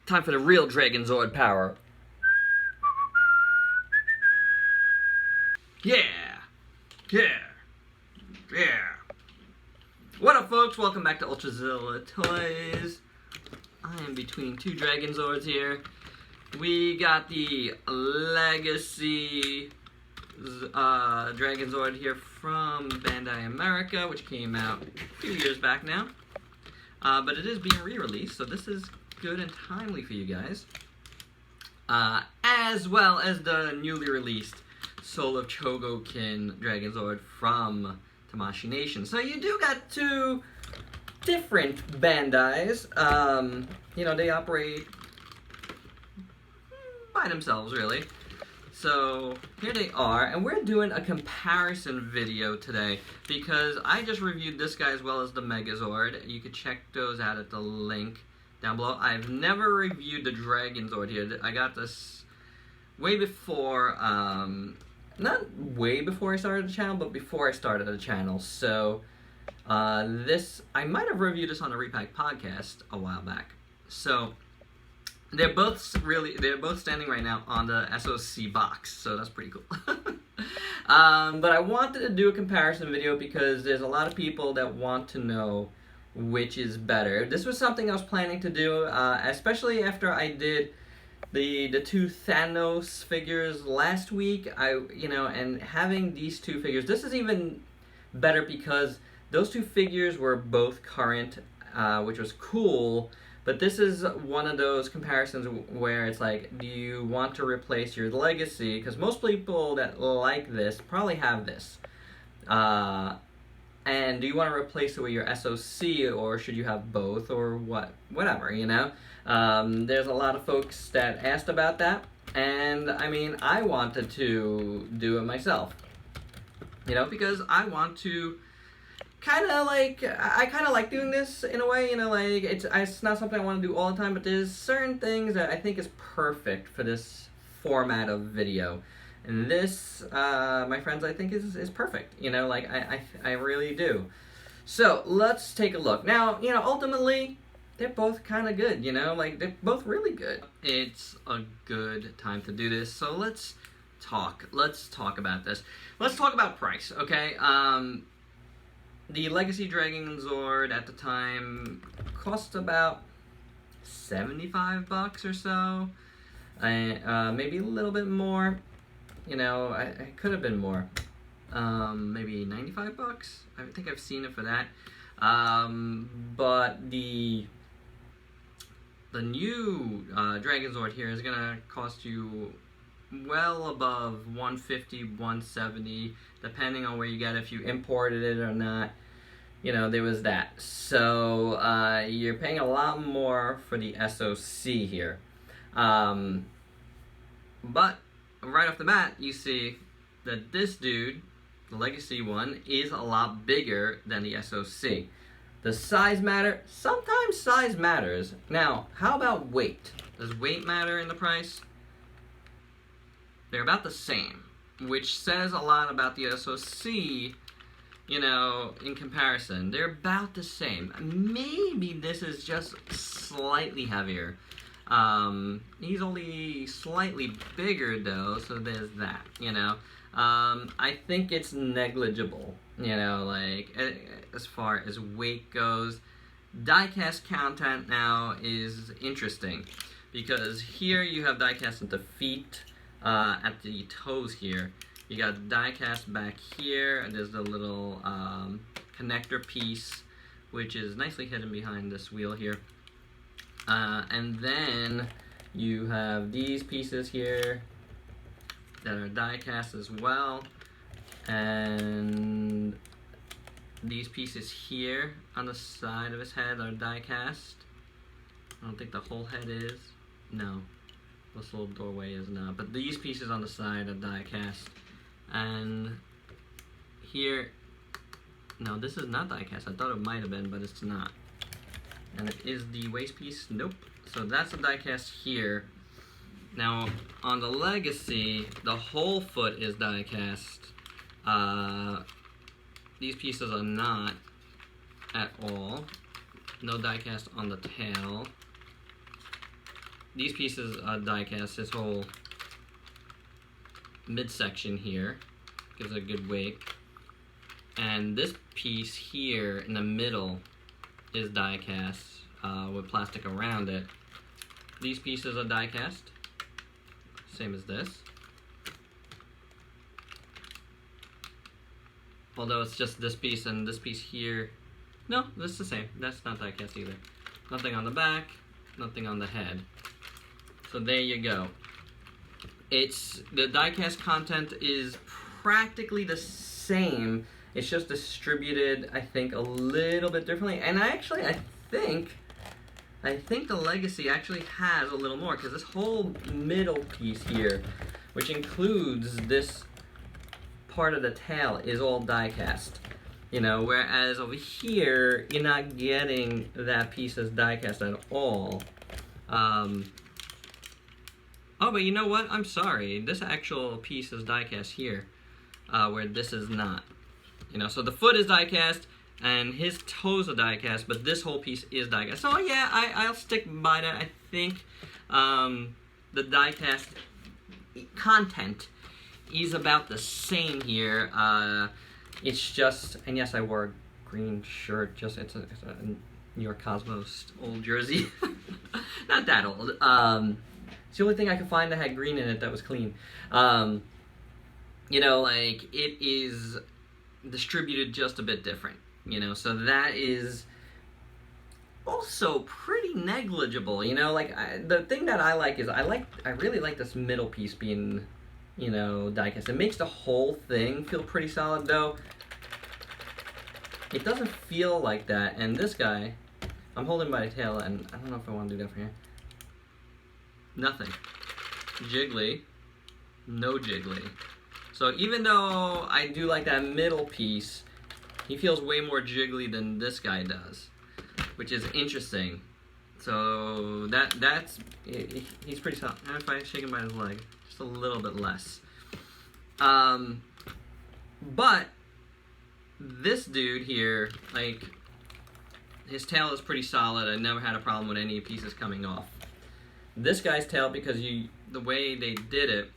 Time for the real Dragonzord power. Yeah! Yeah! Yeah! What up, folks? Welcome back to Ultrazilla Toys. I am between two Dragonzords here. We got the Legacy Dragonzord here from Bandai America, which came out a few years back now. But it is being re-released, so this is good and timely for you guys. As well as the newly released Soul of Chogokin Dragonzord from Tamashii Nation. So you do got two different Bandais. You know, they operate by themselves, really. So here they are, and we're doing a comparison video today because I just reviewed this guy as well as the Megazord. You could check those out at the link down below. I've never reviewed the Dragonzord here. I got this way before, not way before I started the channel, but before I started the channel. So this, I might have reviewed this on the Repack podcast a while back. So they're both standing right now on the SOC box, so that's pretty cool. But I wanted to do a comparison video because there's a lot of people that want to know which is better. This was something I was planning to do, especially after I did the two Thanos figures last week. And having these two figures, this is even better because those two figures were both current, which was cool. But this is one of those comparisons where it's like, do you want to replace your Legacy? Because most people that like this probably have this. And do you want to replace it with your SOC, or should you have both, or whatever, you know? There's a lot of folks that asked about that, and I mean, I wanted to do it myself, you know, because I want to I kind of like doing this in a way, you know, like, it's not something I want to do all the time, but there's certain things that I think is perfect for this format of video. And this, my friends, I think is perfect, you know, like, I really do. So, let's take a look. Now, you know, ultimately, they're both kind of good, you know, like, they're both really good. It's a good time to do this, so let's talk about this. Let's talk about price, okay? The Legacy Dragonzord at the time cost about $75 or so, maybe a little bit more. You know, I could have been more. Maybe $95. I think I've seen it for that. But the new Dragonzord here is gonna cost you well above $150, $170, depending on where you get it, if you imported it or not. You know, there was that. So you're paying a lot more for the SOC here. But right off the bat, you see that this dude, the Legacy one, is a lot bigger than the SOC. Does size matter? Sometimes size matters. Now, how about weight? Does weight matter in the price? They're about the same, which says a lot about the SOC, you know, in comparison. They're about the same. Maybe this is just slightly heavier. He's only slightly bigger, though, so there's that, you know. I think it's negligible, you know, like, as far as weight goes. Diecast content now is interesting, because here you have diecast at the feet, at the toes here. You got diecast back here, and there's the little connector piece, which is nicely hidden behind this wheel here. And then you have these pieces here that are diecast as well, and these pieces here on the side of his head are diecast. I don't think the whole head is. No, this little doorway is not, but these pieces on the side are diecast. And here, no, this is not diecast. I thought it might have been, but it's not. And it is the waist piece. Nope. So that's the diecast here. Now, on the Legacy, the whole foot is diecast. These pieces are not at all. No diecast on the tail. these pieces die cast. This whole midsection here gives a good weight, and this piece here in the middle is die cast with plastic around it. These pieces are die cast, same as this. Although it's just this piece and this piece here. No, this is the same. That's not die cast either. Nothing on the back, nothing on the head. So there you go. It's the diecast content is practically the same. It's just distributed, I think, a little bit differently. And I think the Legacy actually has a little more, because this whole middle piece here, which includes this part of the tail, is all diecast. You know, whereas over here, you're not getting that piece as diecast at all. Oh, but you know what? I'm sorry. This actual piece is diecast here, where this is not. You know, so the foot is diecast, and his toes are diecast, but this whole piece is diecast. So yeah, I'll stick by that. I think the diecast content is about the same here. It's just, and yes, I wore a green shirt. Just it's a New York Cosmos old jersey, not that old. It's the only thing I could find that had green in it that was clean. You know, like, it is distributed just a bit different, you know, so that is also pretty negligible, you know, like, the thing that I like is, I really like this middle piece being, you know, diecast. It makes the whole thing feel pretty solid, though. It doesn't feel like that, and this guy, I'm holding by the tail, and I don't know if I want to do that for here. Nothing. Jiggly. No jiggly. So even though I do like that middle piece, he feels way more jiggly than this guy does, which is interesting. So he's pretty solid. And if I shake him by his leg, just a little bit less. But this dude here, like, his tail is pretty solid. I never had a problem with any pieces coming off. This guy's tail, because the way they did it,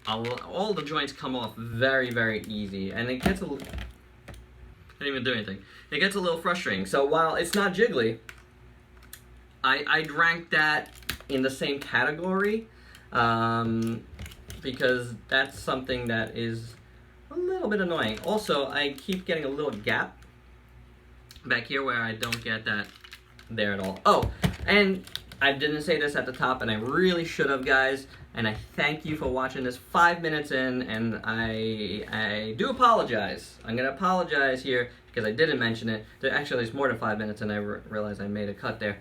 all the joints come off very, very easy, and it gets I didn't even do anything. It gets a little frustrating. So while it's not jiggly, I'd rank that in the same category, because that's something that is a little bit annoying. Also, I keep getting a little gap back here where I don't get that there at all. Oh, and I didn't say this at the top, and I really should have, guys, and I thank you for watching this 5 minutes in, and I do apologize. I'm going to apologize here because I didn't mention it. Actually, it's more than 5 minutes, and I realized I made a cut there.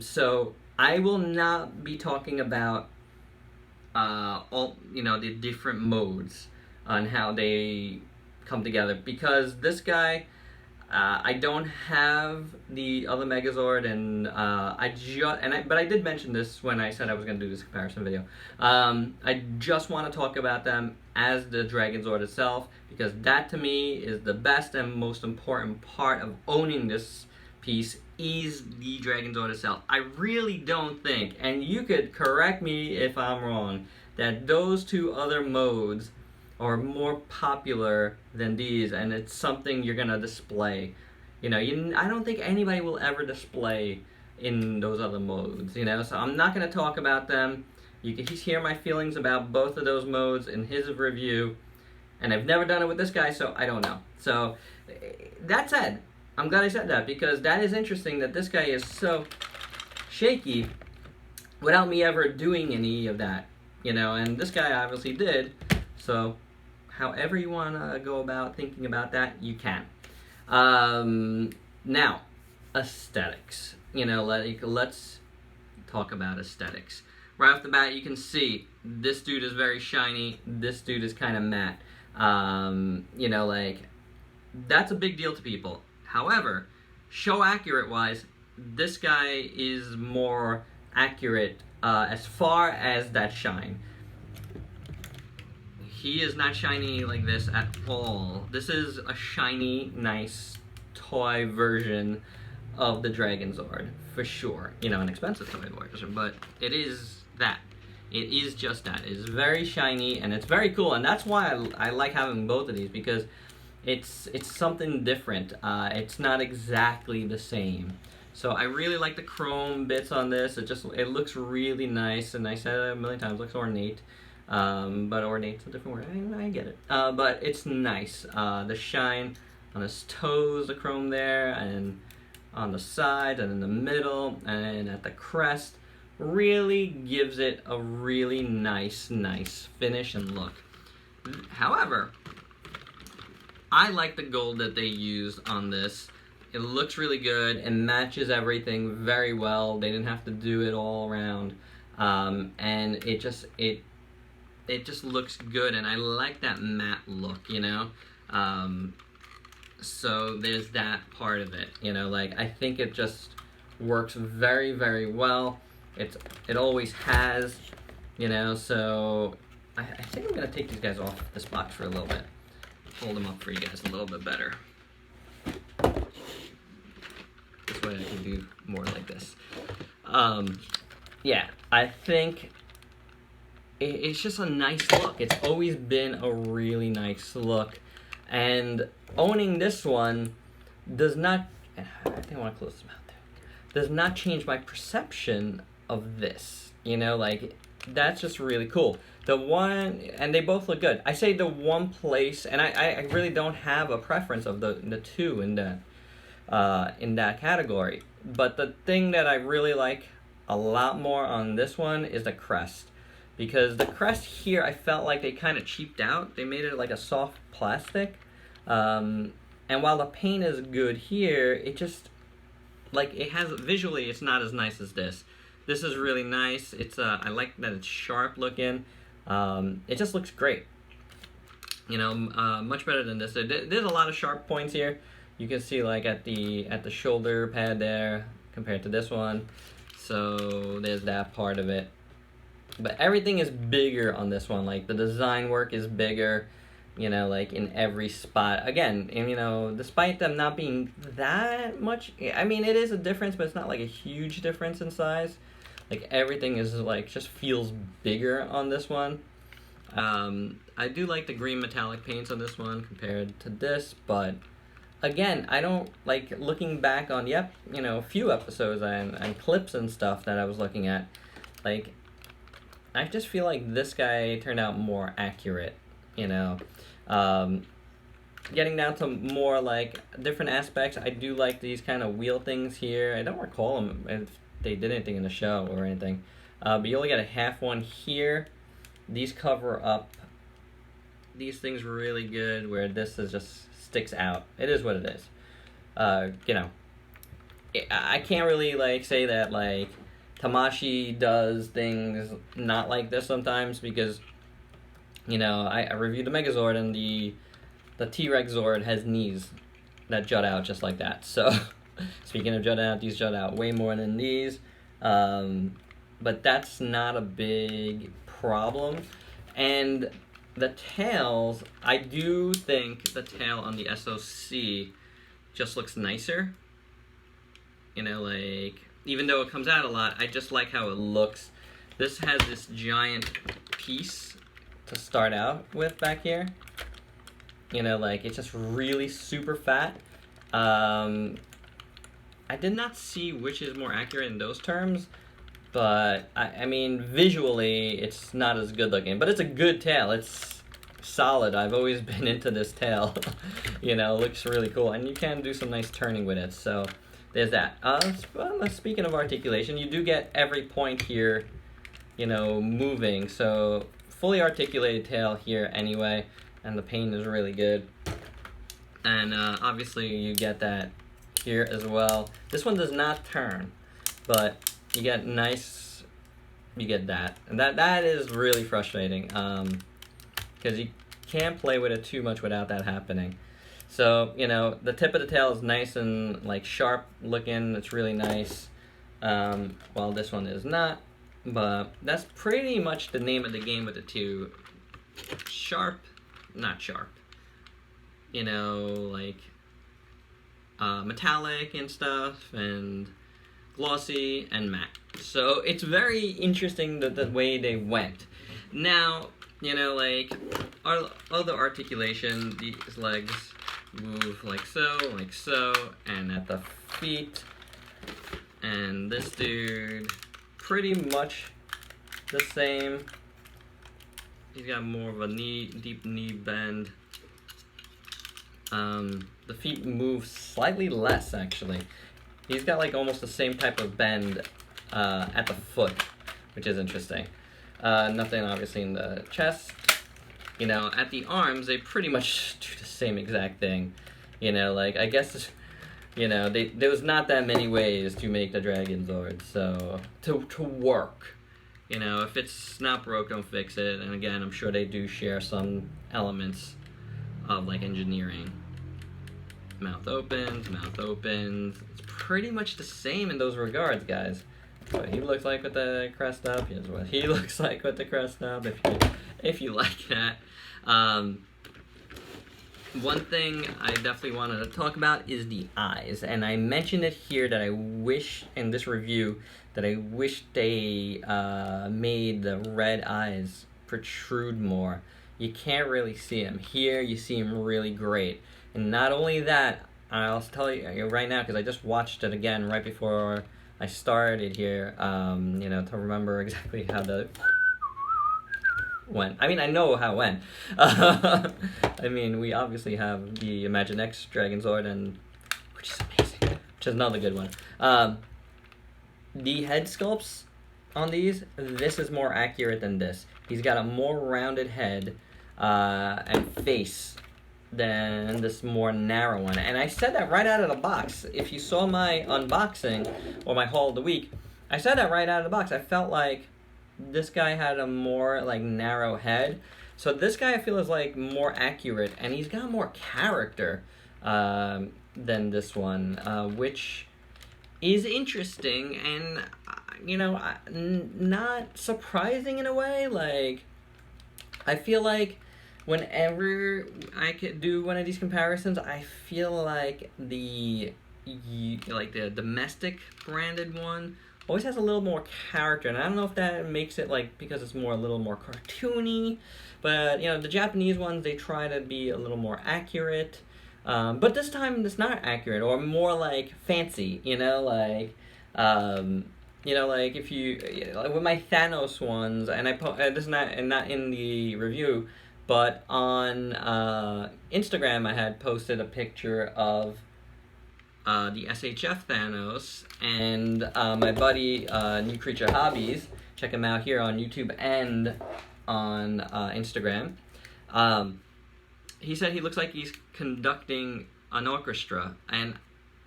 So I will not be talking about all, you know, the different modes on how they come together, because this guy, I don't have the other Megazord, and but I did mention this when I said I was going to do this comparison video. I just want to talk about them as the Dragonzord itself, because that to me is the best and most important part of owning this piece, is the Dragonzord itself. I really don't think, and you could correct me if I'm wrong, that those two other modes are more popular than these, and it's something you're gonna display. You know, I don't think anybody will ever display in those other modes, you know, so I'm not gonna talk about them. You can hear my feelings about both of those modes in his review, and I've never done it with this guy, so I don't know. So, that said, I'm glad I said that, because that is interesting that this guy is so shaky without me ever doing any of that, you know, and this guy obviously did, so however you want to go about thinking about that, you can. Now, aesthetics. You know, let's talk about aesthetics. Right off the bat, you can see this dude is very shiny, this dude is kind of matte. You know, like, that's a big deal to people. However, show accurate wise, this guy is more accurate as far as that shine. He is not shiny like this at all. This is a shiny, nice toy version of the Dragonzord, for sure. You know, an expensive toy, of course, but it is that. It is just that. It's very shiny and it's very cool, and that's why I like having both of these, because it's something different. It's not exactly the same. So I really like the chrome bits on this. It looks really nice, and I said it a million times, it looks ornate. But ornate's a different word. I get it. But it's nice. The shine on his toes, the chrome there, and on the side, and in the middle, and at the crest, really gives it a really nice finish and look. However, I like the gold that they used on this. It looks really good and matches everything very well. They didn't have to do it all around, and it just looks good, and I like that matte look, you know. So there's that part of it, you know. Like, I think it just works very well. It always has, you know. So I think I'm gonna take these guys off this box for a little bit. Hold them up for you guys a little bit better. This way I can do more like this. Yeah, I think it's just a nice look. It's always been a really nice look. And owning this one does not, I think I want to close this mouth there, does not change my perception of this. You know, like, that's just really cool. The one, and they both look good. I say the one place, and I really don't have a preference of the two in that category. But the thing that I really like a lot more on this one is the crest. Because the crest here, I felt like they kind of cheaped out. They made it like a soft plastic. And while the paint is good here, it just, like, it has, visually, it's not as nice as this. This is really nice. It's I like that it's sharp looking. It just looks great. You know, much better than this. There's a lot of sharp points here. You can see, like, at the shoulder pad there compared to this one. So there's that part of it. But everything is bigger on this one. Like, the design work is bigger, you know, like, in every spot. Again, and, you know, despite them not being that much, I mean, it is a difference, but it's not like a huge difference in size. Like, everything is, like, just feels bigger on this one. I do like the green metallic paints on this one compared to this, but again, I don't, like, looking back on, you know, a few episodes and clips and stuff that I was looking at, like, I just feel like this guy turned out more accurate, you know. Getting down to more, like, different aspects, I do like these kind of wheel things here. I don't recall them if they did anything in the show or anything. But you only get a half one here. These cover up these things really good, where this is just sticks out. It is what it is. You know, I can't really, like, say that, like, Tamashi does things not like this sometimes, because, you know, I reviewed the Megazord, and the T-Rex Zord has knees that jut out just like that. So, speaking of jut out, these jut out way more than these. But that's not a big problem. And the tails, I do think the tail on the SOC just looks nicer. You know, like, even though it comes out a lot, I just like how it looks. This has this giant piece to start out with back here. You know, like, it's just really super fat. I did not see which is more accurate in those terms, but I mean, visually, it's not as good looking. But it's a good tail. It's solid. I've always been into this tail. You know, it looks really cool, and you can do some nice turning with it. So there's that. Speaking of articulation, you do get every point here, you know, moving. So fully articulated tail here anyway, and the paint is really good. And obviously you get that here as well. This one does not turn, but you get you get that. And that is really frustrating, because you can't play with it too much without that happening. So, you know, the tip of the tail is nice and, like, sharp looking. It's really nice. While this one is not. But that's pretty much the name of the game with the two. Sharp, not sharp. You know, like, metallic and stuff, and glossy, and matte. So it's very interesting the way they went. Now, you know, like, our other articulation, these legs move like so, and at the feet, and this dude, pretty much the same. He's got more of a deep knee bend. The feet move slightly less, actually. He's got like almost the same type of bend at the foot, which is interesting. Nothing obviously in the chest. You know, at the arms, they pretty much do the same exact thing. You know, like, I guess, you know, there was not that many ways to make the Dragonzord, so, to work. You know, if it's not broke, don't fix it. And again, I'm sure they do share some elements of, like, engineering. Mouth opens. It's pretty much the same in those regards, guys. What he looks like with the crest up, here's what he looks like with the crest up, if you like that. One thing I definitely wanted to talk about is the eyes, and I mentioned it here that I wish, in this review, that I wish they made the red eyes protrude more. You can't really see them. Here, you see them really great. And not only that, I'll tell you right now, because I just watched it again right before I started here, you know, to remember exactly how the went. I mean, I know how it went. I mean, we obviously have the Imagine X Dragonzord, and which is amazing, which is another good one. The head sculpts on these, this is more accurate than this. He's got a more rounded head and face than this more narrow one. And I said that right out of the box. If you saw my unboxing or my haul of the week, I said that right out of the box. I felt like this guy had a more like narrow head. So this guy I feel is like more accurate, and he's got more character than this one, which is interesting and, you know, not surprising in a way. Like, I feel like whenever I could do one of these comparisons, I feel like the domestic branded one always has a little more character, and I don't know if that makes it like because it's more a little more cartoony, but you know, the Japanese ones, they try to be a little more accurate, but this time it's not accurate, or more like fancy, you know, like you know, like if you like with my Thanos ones, and this is not in the review, but on Instagram I had posted a picture of the SHF Thanos, and my buddy New Creature Hobbies, check him out here on YouTube and on Instagram. He said he looks like he's conducting an orchestra, and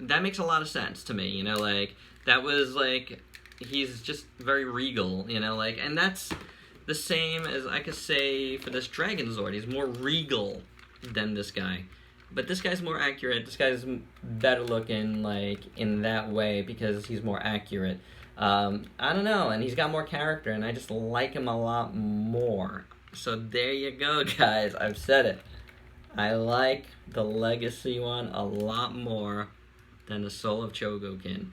that makes a lot of sense to me, you know, like, that was like, he's just very regal, you know, like, and that's the same as I could say for this Dragonzord. He's more regal than this guy. But this guy's more accurate. This guy's better looking, like, in that way, because he's more accurate. I don't know, and he's got more character, and I just like him a lot more. So there you go, guys. I've said it. I like the Legacy one a lot more than the Soul of Chogokin.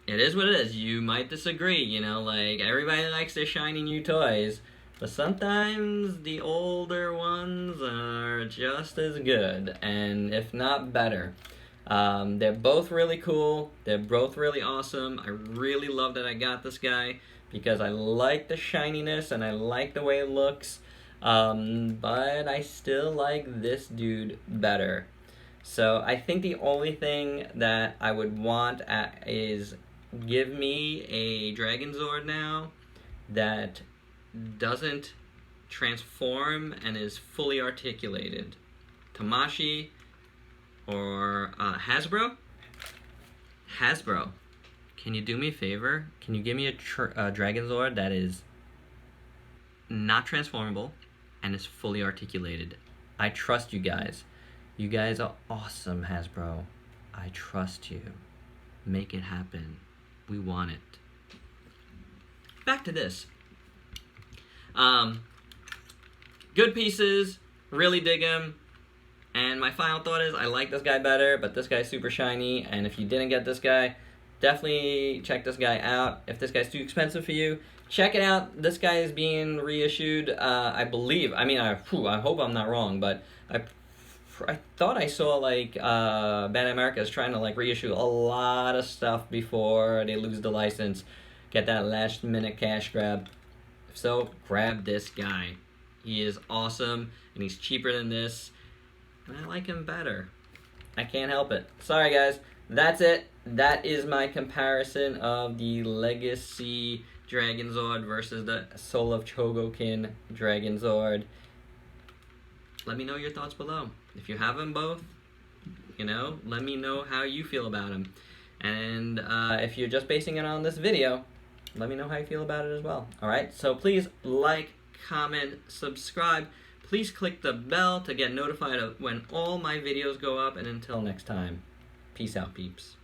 It is what it is. You might disagree, you know, like, everybody likes their shiny new toys, but sometimes the older ones are just as good, and if not better. They're both really cool. They're both really awesome. I really love that I got this guy, because I like the shininess and I like the way it looks, but I still like this dude better. So I think the only thing that I would want is give me a Dragonzord now that doesn't transform and is fully articulated. Tamashii or Hasbro, can you do me a favor? Can you give me a Dragonzord that is not transformable and is fully articulated? I trust you guys. You guys are awesome, Hasbro. I trust you. Make it happen. We want it. Back to this. Good pieces. Really dig them. And my final thought is, I like this guy better, but this guy's super shiny, and if you didn't get this guy, definitely check this guy out. If this guy's too expensive for you, check it out. This guy is being reissued, I believe. I mean, I hope I'm not wrong, but I thought I saw, like, Bandai America is trying to, like, reissue a lot of stuff before they lose the license. Get that last-minute cash grab. So, grab this guy. He is awesome, and he's cheaper than this. And I like him better. I can't help it. Sorry, guys. That's it. That is my comparison of the Legacy Dragonzord versus the Soul of Chogokin Dragonzord. Let me know your thoughts below. If you have them both, you know, let me know how you feel about them. And if you're just basing it on this video, let me know how you feel about it as well. Alright? So please like, comment, subscribe. Please click the bell to get notified of when all my videos go up. And until next time, peace out, peeps.